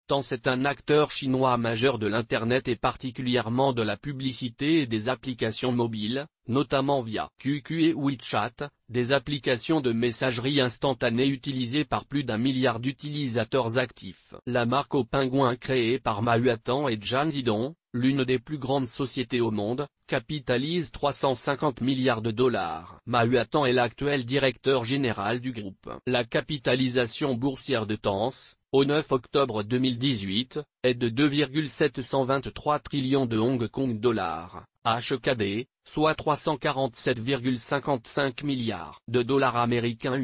Tance est un acteur chinois majeur de l'Internet et particulièrement de la publicité et des applications mobiles, notamment via QQ et WeChat, des applications de messagerie instantanée utilisées par plus d'1 milliard d'utilisateurs actifs. La marque au pingouin créée par Mahuatan et Jan Zidong, l'une des plus grandes sociétés au monde, capitalise 350 milliards de dollars. Mahuatan est l'actuel directeur général du groupe. La capitalisation boursière de Tance, au 9 octobre 2018, est de 2,723 trillions de Hong Kong dollars, HKD, soit 347,55 milliards de dollars américains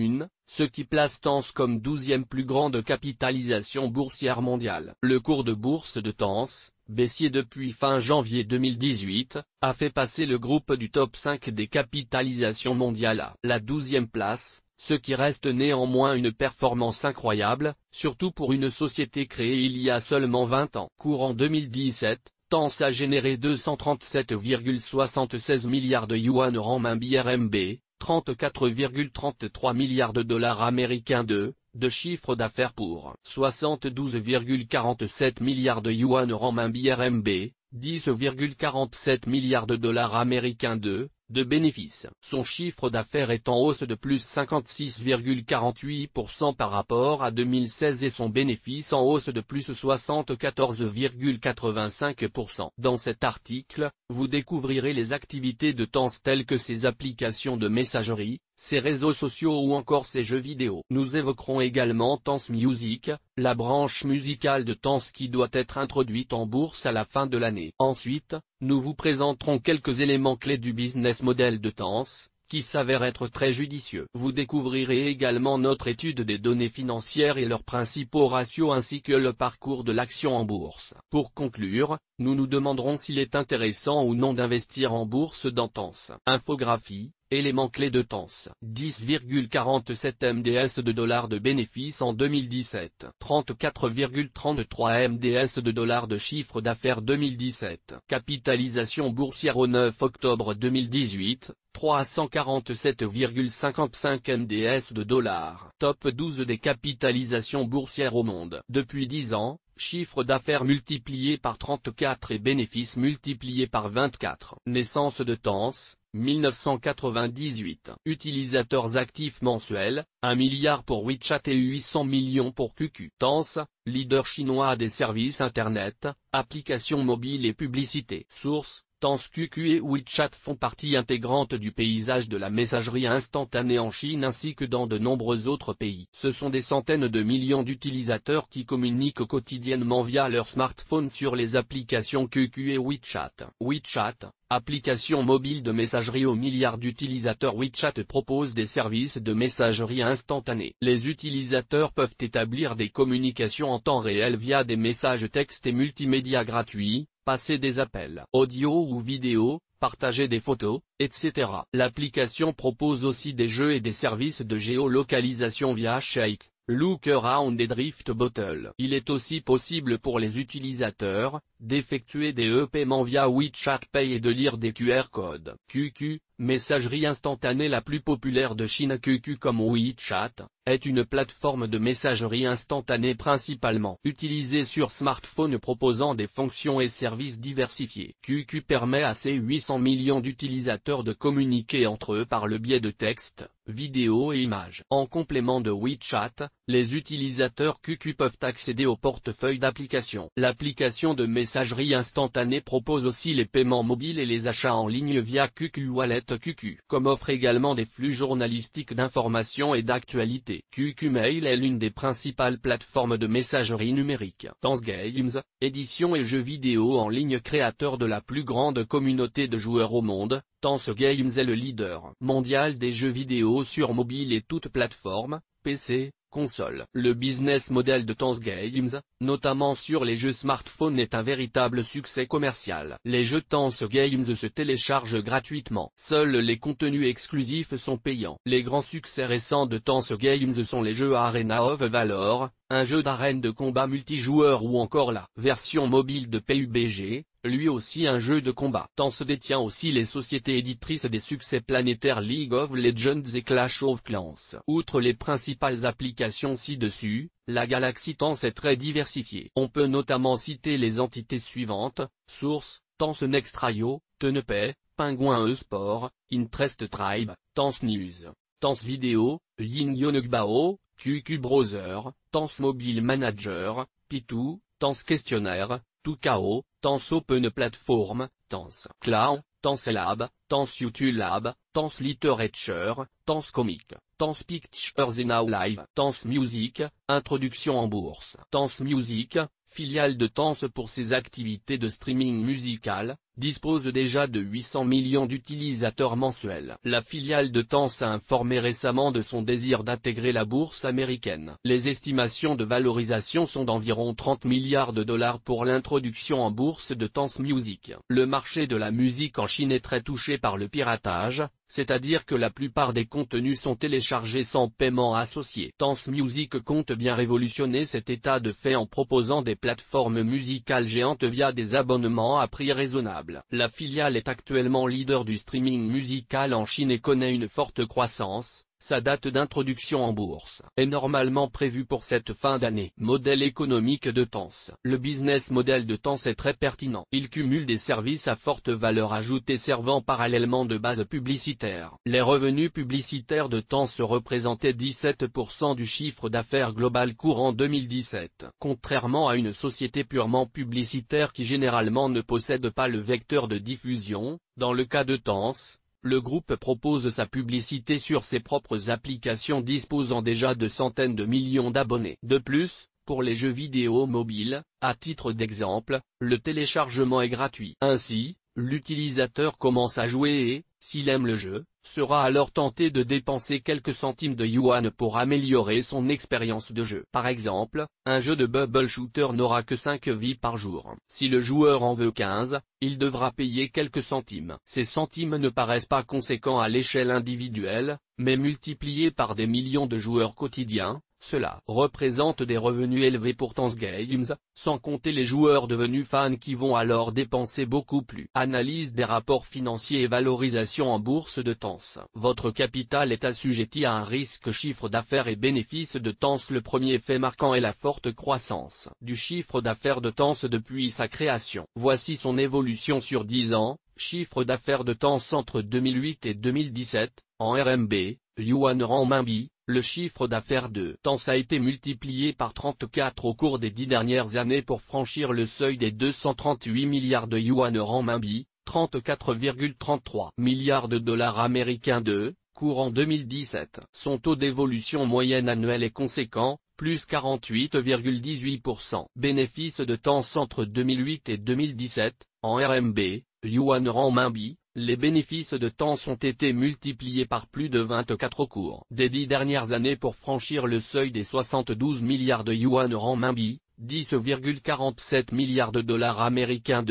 ce qui place Tance comme 12e plus grande capitalisation boursière mondiale. Le cours de bourse de Tance, baissier depuis fin janvier 2018, a fait passer le groupe du top 5 des capitalisations mondiales à la 12e place, ce qui reste néanmoins une performance incroyable, surtout pour une société créée il y a seulement 20 ans. Courant 2017, Tance a généré 237,76 milliards de yuan renminbi RMB, 34,33 milliards de dollars américains de chiffre d'affaires pour 72,47 milliards de yuan renminbi RMB, 10,47 milliards de dollars américains de bénéfices. Son chiffre d'affaires est en hausse de plus 56,48% par rapport à 2016 et son bénéfice en hausse de plus 74,85%. Dans cet article, vous découvrirez les activités de Tance telles que ses applications de messagerie, ses réseaux sociaux ou encore ses jeux vidéo. Nous évoquerons également Tance Music, la branche musicale de Tance qui doit être introduite en bourse à la fin de l'année. Ensuite, nous vous présenterons quelques éléments clés du business model de Tance, qui s'avère être très judicieux. Vous découvrirez également notre étude des données financières et leurs principaux ratios ainsi que le parcours de l'action en bourse. Pour conclure, nous nous demanderons s'il est intéressant ou non d'investir en bourse dans Tance. Infographie. Éléments clés de Tance. 10,47 MDS de dollars de bénéfices en 2017. 34,33 MDS de dollars de chiffre d'affaires 2017. Capitalisation boursière au 9 octobre 2018. 347,55 MDS de dollars. Top 12 des capitalisations boursières au monde. Depuis 10 ans, chiffre d'affaires multiplié par 34 et bénéfices multipliés par 24. Naissance de Tance. 1998. Utilisateurs actifs mensuels, 1 milliard pour WeChat et 800 millions pour QQ. Tance, leader chinois des services Internet, applications mobiles et publicités. Source, Tance QQ et WeChat font partie intégrante du paysage de la messagerie instantanée en Chine ainsi que dans de nombreux autres pays. Ce sont des centaines de millions d'utilisateurs qui communiquent quotidiennement via leur smartphone sur les applications QQ et WeChat. WeChat, application mobile de messagerie aux milliards d'utilisateurs. WeChat propose des services de messagerie instantanée. Les utilisateurs peuvent établir des communications en temps réel via des messages textes et multimédia gratuits, passer des appels audio ou vidéo, partager des photos, etc. L'application propose aussi des jeux et des services de géolocalisation via Shake, Lookaround et Drift Bottle. Il est aussi possible pour les utilisateurs d'effectuer des e-paiements via WeChat Pay et de lire des QR codes. QQ, messagerie instantanée la plus populaire de Chine. QQ comme WeChat, est une plateforme de messagerie instantanée principalement utilisée sur smartphone proposant des fonctions et services diversifiés. QQ permet à ses 800 millions d'utilisateurs de communiquer entre eux par le biais de textes, vidéos et images. En complément de WeChat, les utilisateurs QQ peuvent accéder au portefeuille d'applications. L'application de messagerie instantanée propose aussi les paiements mobiles et les achats en ligne via QQ Wallet. QQ comme offre également des flux journalistiques d'informations et d'actualités. QQ Mail est l'une des principales plateformes de messagerie numérique. Tance Games, édition et jeux vidéo en ligne. Créateur de la plus grande communauté de joueurs au monde, Tance Games est le leader mondial des jeux vidéo sur mobile et toutes plateformes, PC, console. Le business model de Tance Games, notamment sur les jeux smartphones, est un véritable succès commercial. Les jeux Tance Games se téléchargent gratuitement. Seuls les contenus exclusifs sont payants. Les grands succès récents de Tance Games sont les jeux Arena of Valor, un jeu d'arène de combat multijoueur ou encore la version mobile de PUBG, lui aussi un jeu de combat. Tense détient aussi les sociétés éditrices des succès planétaires League of Legends et Clash of Clans. Outre les principales applications ci-dessus, la galaxie Tense est très diversifiée. On peut notamment citer les entités suivantes: Source, Tense Next.io, Tenepay, Penguin eSport, Interest Tribe, Tense News, Tense Vidéo, Yin-Yonegbao, QQ Browser, Tense Mobile Manager, Pitou, Tense Questionnaire, Tukao, Tense Open Platform, Tense Cloud, Tense Lab, Tense YouTube Lab, Tense Literature, Tense Comic, Tense Pictures and Now Live, Tense Music, Introduction en bourse. Tense Music, filiale de Tense pour ses activités de streaming musical, dispose déjà de 800 millions d'utilisateurs mensuels. La filiale de Tense a informé récemment de son désir d'intégrer la bourse américaine. Les estimations de valorisation sont d'environ 30 milliards de dollars pour l'introduction en bourse de Tense Music. Le marché de la musique en Chine est très touché par le piratage, c'est-à-dire que la plupart des contenus sont téléchargés sans paiement associé. Tense Music compte bien révolutionner cet état de fait en proposant des plateformes musicales géantes via des abonnements à prix raisonnables. La filiale est actuellement leader du streaming musical en Chine et connaît une forte croissance. Sa date d'introduction en bourse est normalement prévue pour cette fin d'année. Modèle économique de Tense. Le business model de Tense est très pertinent. Il cumule des services à forte valeur ajoutée servant parallèlement de base publicitaire. Les revenus publicitaires de Tense représentaient 17% du chiffre d'affaires global courant 2017. Contrairement à une société purement publicitaire qui généralement ne possède pas le vecteur de diffusion, dans le cas de Tense, le groupe propose sa publicité sur ses propres applications disposant déjà de centaines de millions d'abonnés. De plus, pour les jeux vidéo mobiles, à titre d'exemple, le téléchargement est gratuit. Ainsi, l'utilisateur commence à jouer et, s'il aime le jeu, sera alors tenté de dépenser quelques centimes de yuan pour améliorer son expérience de jeu. Par exemple, un jeu de bubble shooter n'aura que 5 vies par jour. Si le joueur en veut 15, il devra payer quelques centimes. Ces centimes ne paraissent pas conséquents à l'échelle individuelle, mais multipliés par des millions de joueurs quotidiens, cela représente des revenus élevés pour Tense Games, sans compter les joueurs devenus fans qui vont alors dépenser beaucoup plus. Analyse des rapports financiers et valorisation en bourse de Tense. Votre capital est assujetti à un risque chiffre d'affaires et bénéfices de Tense. Le premier fait marquant est la forte croissance du chiffre d'affaires de Tense depuis sa création. Voici son évolution sur 10 ans, chiffre d'affaires de Tense entre 2008 et 2017, en RMB, yuan renminbi. Le chiffre d'affaires de Tense a été multiplié par 34 au cours des 10 dernières années pour franchir le seuil des 238 milliards de yuan renminbi, 34,33 milliards de dollars américains courant 2017. Son taux d'évolution moyenne annuelle est conséquent, plus 48,18%. Bénéfice de Tense entre 2008 et 2017, en RMB, yuan renminbi. Les bénéfices de Tense ont été multipliés par plus de 24 au cours des 10 dernières années pour franchir le seuil des 72 milliards de yuan renminbi, 10,47 milliards de dollars américains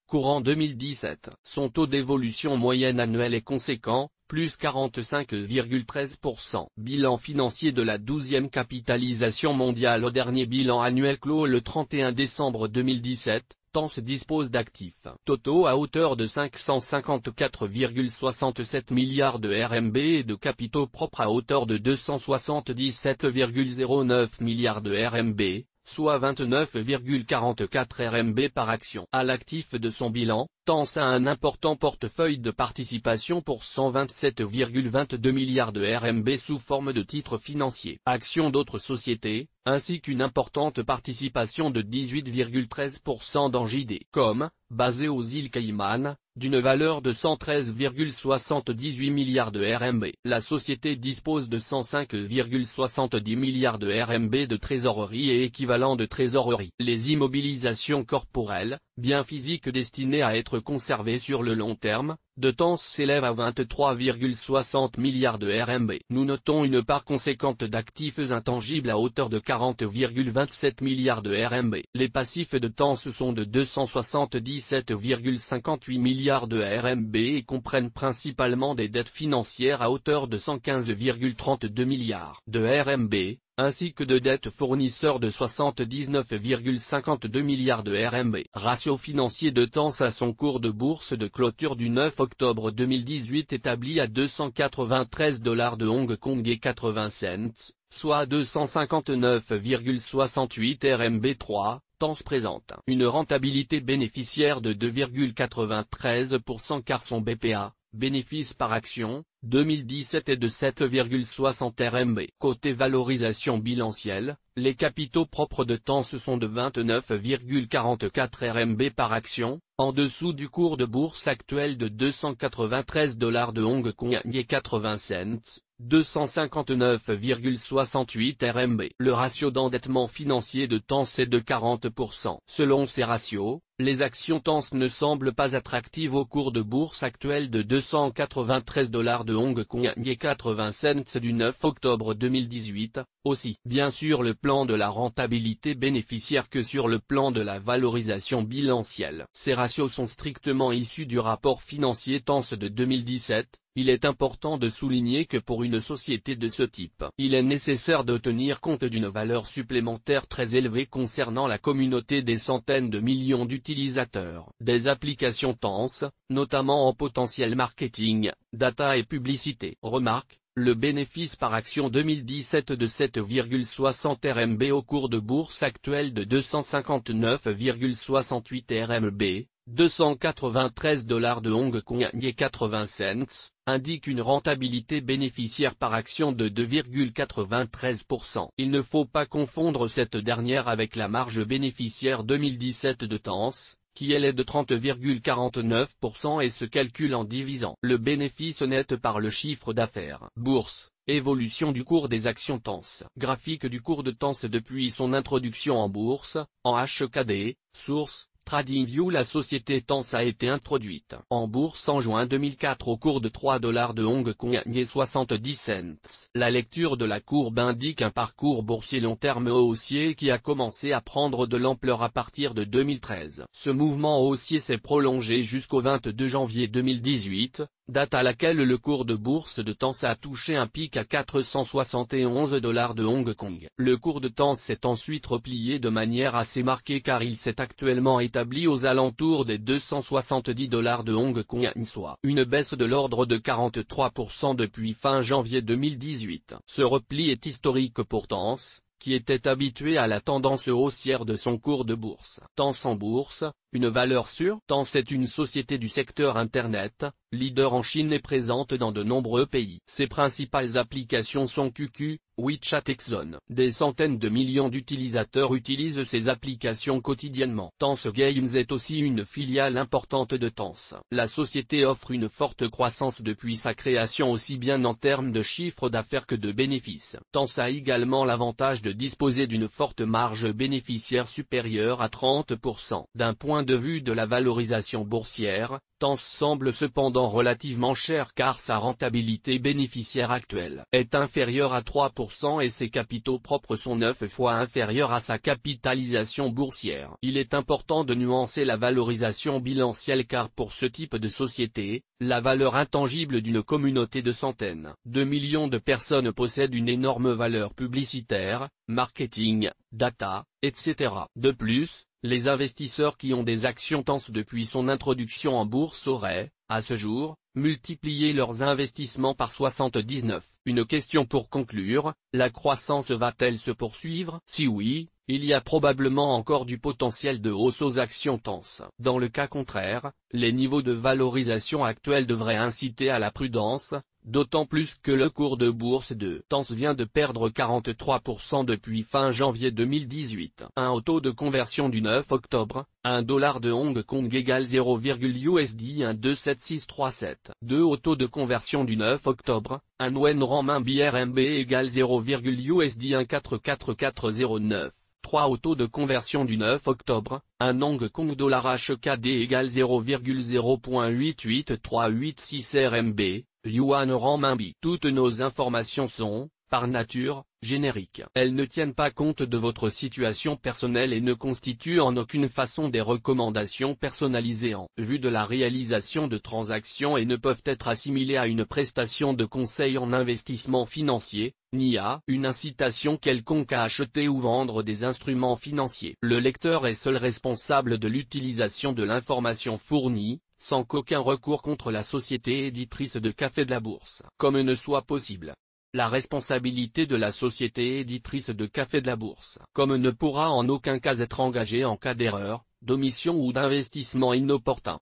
courant 2017. Son taux d'évolution moyenne annuelle est conséquent, plus 45,13%. Bilan financier de la 12e capitalisation mondiale. Au dernier bilan annuel clos le 31 décembre 2017. Tense dispose d'actifs totaux à hauteur de 554,67 milliards de RMB et de capitaux propres à hauteur de 277,09 milliards de RMB, soit 29,44 RMB par action. À l'actif de son bilan, Tense a un important portefeuille de participation pour 127,22 milliards de RMB sous forme de titres financiers, actions d'autres sociétés, ainsi qu'une importante participation de 18,13% dans JD.com, basée aux îles Caïmans, d'une valeur de 113,78 milliards de RMB. La société dispose de 105,70 milliards de RMB de trésorerie et équivalent de trésorerie. Les immobilisations corporelles, biens physiques destinés à être conservés sur le long terme, de Tense s'élèvent à 23,60 milliards de RMB. Nous notons une part conséquente d'actifs intangibles à hauteur de 40,27 milliards de RMB. Les passifs de Tense sont de 277,58 milliards de RMB et comprennent principalement des dettes financières à hauteur de 115,32 milliards de RMB, ainsi que de dettes fournisseurs de 79,52 milliards de RMB. Ratio financier de TANS à son cours de bourse de clôture du 9 octobre 2018 établi à 293 $ de Hong Kong et 80 cents, soit 259,68 RMB 3. TANS présente une rentabilité bénéficiaire de 2,93% car son BPA, bénéfice par action, 2017 est de 7,60 RMB. Côté valorisation bilancielle, les capitaux propres de TANS sont de 29,44 RMB par action, en dessous du cours de bourse actuel de 293 $ de Hong Kong et 80 cents, 259,68 RMB. Le ratio d'endettement financier de TANS est de 40%. Selon ces ratios, les actions TANS ne semblent pas attractives au cours de bourse actuel de 293 $ de Hong Kong et 80 cents du 9 octobre 2018, aussi bien sur le plan de la rentabilité bénéficiaire que sur le plan de la valorisation bilancielle. Ces ratios sont strictement issus du rapport financier TANS de 2017. Il est important de souligner que pour une société de ce type, il est nécessaire de tenir compte d'une valeur supplémentaire très élevée concernant la communauté des centaines de millions d'utilisateurs des applications TANS, notamment en potentiel marketing, data et publicité. Remarque, le bénéfice par action 2017 de 7,60 RMB au cours de bourse actuel de 259,68 RMB, 293 $ de Hong Kong et 80 cents, indique une rentabilité bénéficiaire par action de 2,93%. Il ne faut pas confondre cette dernière avec la marge bénéficiaire 2017 de TANS, qui elle est de 30,49% et se calcule en divisant le bénéfice net par le chiffre d'affaires. Bourse. Évolution du cours des actions TANS. Graphique du cours de TANS depuis son introduction en bourse, en HKD, source, TradingView. La société TANS a été introduite en bourse en juin 2004 au cours de 3 $ de Hong Kong et 70 cents. La lecture de la courbe indique un parcours boursier long terme haussier qui a commencé à prendre de l'ampleur à partir de 2013. Ce mouvement haussier s'est prolongé jusqu'au 22 janvier 2018, date à laquelle le cours de bourse de TANS a touché un pic à 471 $ de Hong Kong. Le cours de TANS s'est ensuite replié de manière assez marquée car il s'est actuellement établi aux alentours des 270 $ de Hong Kong, soit une baisse de l'ordre de 43% depuis fin janvier 2018. Ce repli est historique pour TANS, qui était habitué à la tendance haussière de son cours de bourse. TANS en bourse, une valeur sûre. TANS est une société du secteur Internet, leader en Chine et présente dans de nombreux pays. Ses principales applications sont QQ, WeChat et Xone. Des centaines de millions d'utilisateurs utilisent ces applications quotidiennement. TANS Games est aussi une filiale importante de TANS. La société offre une forte croissance depuis sa création aussi bien en termes de chiffre d'affaires que de bénéfices. TANS a également l'avantage de disposer d'une forte marge bénéficiaire supérieure à 30%. D'un point de vue de la valorisation boursière, TANS semble cependant relativement cher car sa rentabilité bénéficiaire actuelle est inférieure à 3% et ses capitaux propres sont 9 fois inférieurs à sa capitalisation boursière. Il est important de nuancer la valorisation bilancielle car pour ce type de société, la valeur intangible d'une communauté de centaines de millions de personnes possède une énorme valeur publicitaire, marketing, data, etc. De plus, les investisseurs qui ont des actions TANS depuis son introduction en bourse auraient, à ce jour, multiplié leurs investissements par 79. Une question pour conclure, la croissance va-t-elle se poursuivre? Si oui, il y a probablement encore du potentiel de hausse aux actions TANS. Dans le cas contraire, les niveaux de valorisation actuels devraient inciter à la prudence, d'autant plus que le cours de bourse de TANS vient de perdre 43% depuis fin janvier 2018. Un taux de conversion du 9 octobre, 1 $ de Hong Kong égale 0,USD 1,27637. 2 au taux de conversion du 9 octobre, 1 yuan renminbi RMB égale 0,USD 1,44409. 3 au taux de conversion du 9 octobre, 1 Hong Kong dollar HKD égale 0,0.88386 RMB, yuan renminbi. Toutes nos informations sont par nature, génériques. Elles ne tiennent pas compte de votre situation personnelle et ne constituent en aucune façon des recommandations personnalisées en vue de la réalisation de transactions et ne peuvent être assimilées à une prestation de conseil en investissement financier, ni à une incitation quelconque à acheter ou vendre des instruments financiers. Le lecteur est seul responsable de l'utilisation de l'information fournie, sans qu'aucun recours contre la société éditrice de Café de la Bourse, comme ne soit possible. La responsabilité de la société éditrice de Café de la Bourse, comme ne pourra en aucun cas être engagée en cas d'erreur, d'omission ou d'investissement inopportun.